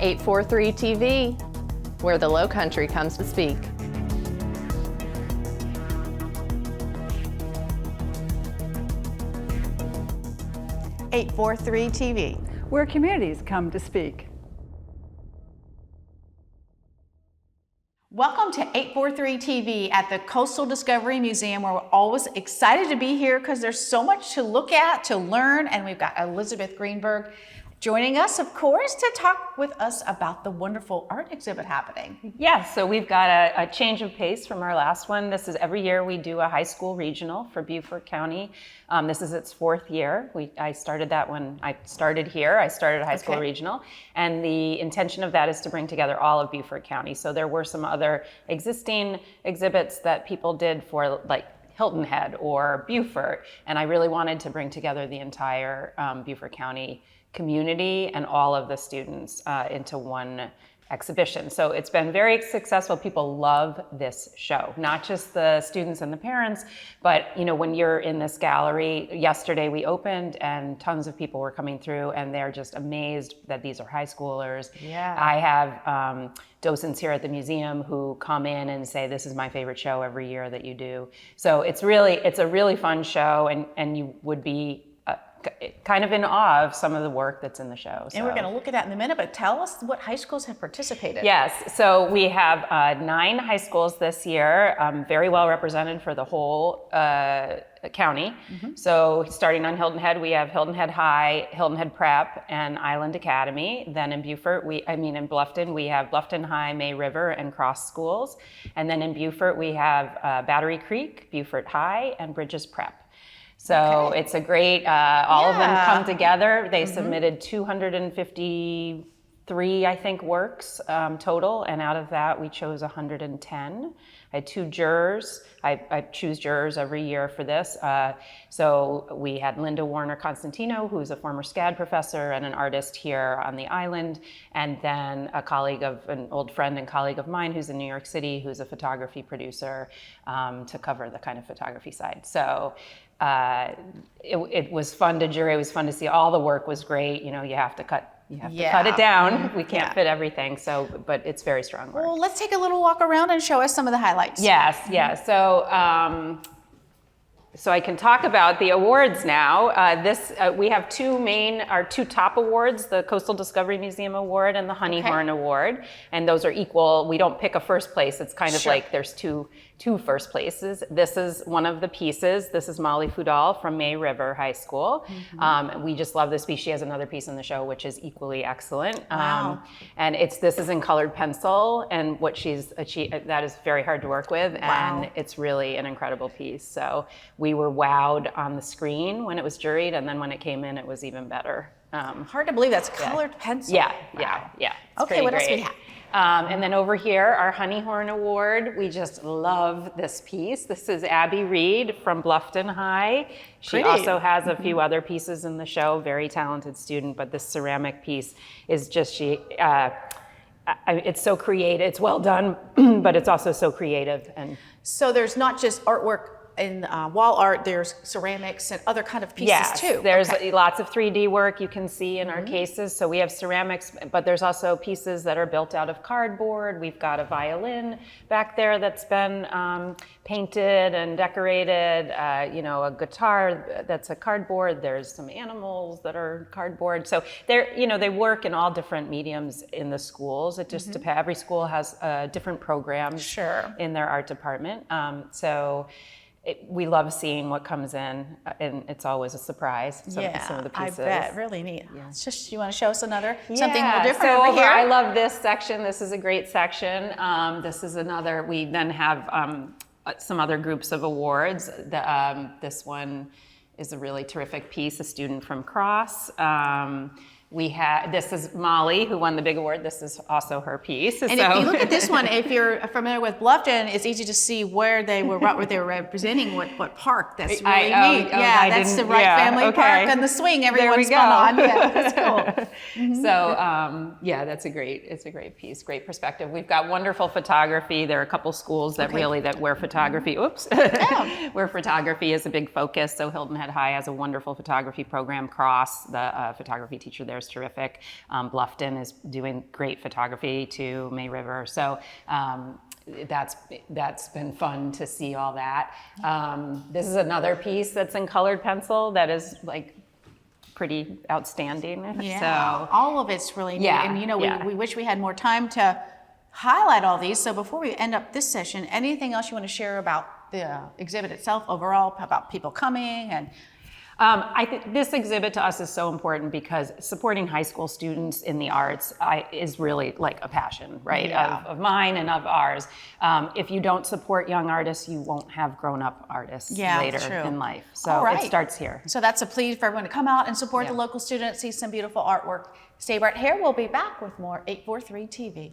843 TV, where the Lowcountry comes to speak. .843 TV, where communities come to speak. Welcome to 843 TV at the Coastal Discovery Museum, where we're always excited to be here because there's so much to look at, to learn, and we've got Elizabeth Greenberg joining us, of course, to talk with us about the wonderful art exhibit happening. Yes, so we've got a change of pace from our last one. This is every year we do a high school regional for Beaufort County. This is its 4th year. I started that when I started here. I started a high school regional, and the intention of that is to bring together all of Beaufort County. So there were some other existing exhibits that people did for like Hilton Head or Beaufort, and I really wanted to bring together the entire Beaufort County community and all of the students into one exhibition. So it's been very successful. People love this show, not just the students and the parents, but you know, when you're in this gallery, yesterday we opened and tons of people were coming through and they're just amazed that these are high schoolers. Yeah. I have docents here at the museum who come in and say, this is my favorite show every year that you do. So it's a really fun show, and you would be kind of in awe of some of the work that's in the show. And we're going to look at that in a minute, but tell us what high schools have participated. Yes, so we have 9 high schools this year, very well represented for the whole county. So starting on Hilton Head, we have Hilton Head High, Hilton Head Prep, and Island Academy. Then in Beaufort, in Bluffton, we have Bluffton High, May River, and Cross schools. And then in Beaufort, we have Battery Creek, Beaufort High, and Bridges Prep. So it's a great, all of them come together. They submitted 253, I think, works total, and out of that we chose 110. I had 2 jurors. I choose jurors every year for this. So we had Linda Warner-Constantino, who's a former SCAD professor and an artist here on the island, and then an old friend and colleague of mine who's in New York City, who's a photography producer, to cover the kind of photography side. So it was fun to jury. It was fun to see. All the work was great. You know, you have to cut it down. We can't fit everything. So, but it's very strong work. Well, let's take a little walk around and show us some of the highlights. Yes, yes. So I can talk about the awards now. We have our two top awards, the Coastal Discovery Museum Award and the Honeyhorn Award, and those are equal. We don't pick a first place. It's kind of like there's two first places. This is one of the pieces. This is Molly Fudal from May River High School. We just love this piece. She has another piece in the show which is equally excellent. Wow. And this is in colored pencil, and what she's achieved, that is very hard to work with, and it's really an incredible piece. So we were wowed on the screen when it was juried, and then when it came in, it was even better. Hard to believe that's colored pencil. Yeah. It's okay, what else we have? And then over here, our Honeyhorn Award. We just love this piece. This is Abby Reed from Bluffton High. She also has a few other pieces in the show, very talented student, but this ceramic piece is just, it's so creative. It's well done, but it's also so creative. And so there's not just artwork in wall art, there's ceramics and other kind of pieces too. There's lots of 3D work you can see in our cases. So we have ceramics, but there's also pieces that are built out of cardboard. We've got a violin back there that's been painted and decorated, a guitar that's a cardboard. There's some animals that are cardboard. So they work in all different mediums in the schools. It just depends. Every school has different programs in their art department. We love seeing what comes in, and it's always a surprise. Some of the pieces. I bet, really neat. Yeah. It's just, you want to show us something a little different over here? I love this section. This is a great section. This is another. We then have some other groups of awards. This one is a really terrific piece. A student from Cross. This is Molly, who won the big award. This is also her piece. And if you look at this one, if you're familiar with Bluffton, it's easy to see where they were representing, what park. That's really neat. That's the Wright Family Park and the swing everyone's been on. Yeah, that's cool. So that's a great piece, great perspective. We've got wonderful photography. There are a couple schools that where photography, where photography is a big focus. So Hilton Head High has a wonderful photography program. Cross, the photography teacher there, there is terrific. Bluffton is doing great photography too, May River. So that's been fun to see all that. This is another piece that's in colored pencil that is like pretty outstanding. Yeah, So all of it's really neat. Yeah, And you know, yeah. we wish we had more time to highlight all these. So before we end up this session, anything else you want to share about the exhibit itself overall, about people coming and I think this exhibit to us is so important because supporting high school students in the arts is really like a passion, right? Yeah. Of mine and of ours. If you don't support young artists, you won't have grown-up artists later true. in life. So All right. it starts here. So that's a plea for everyone to come out and support the local students, see some beautiful artwork. Stay right here. We'll be back with more 843 TV.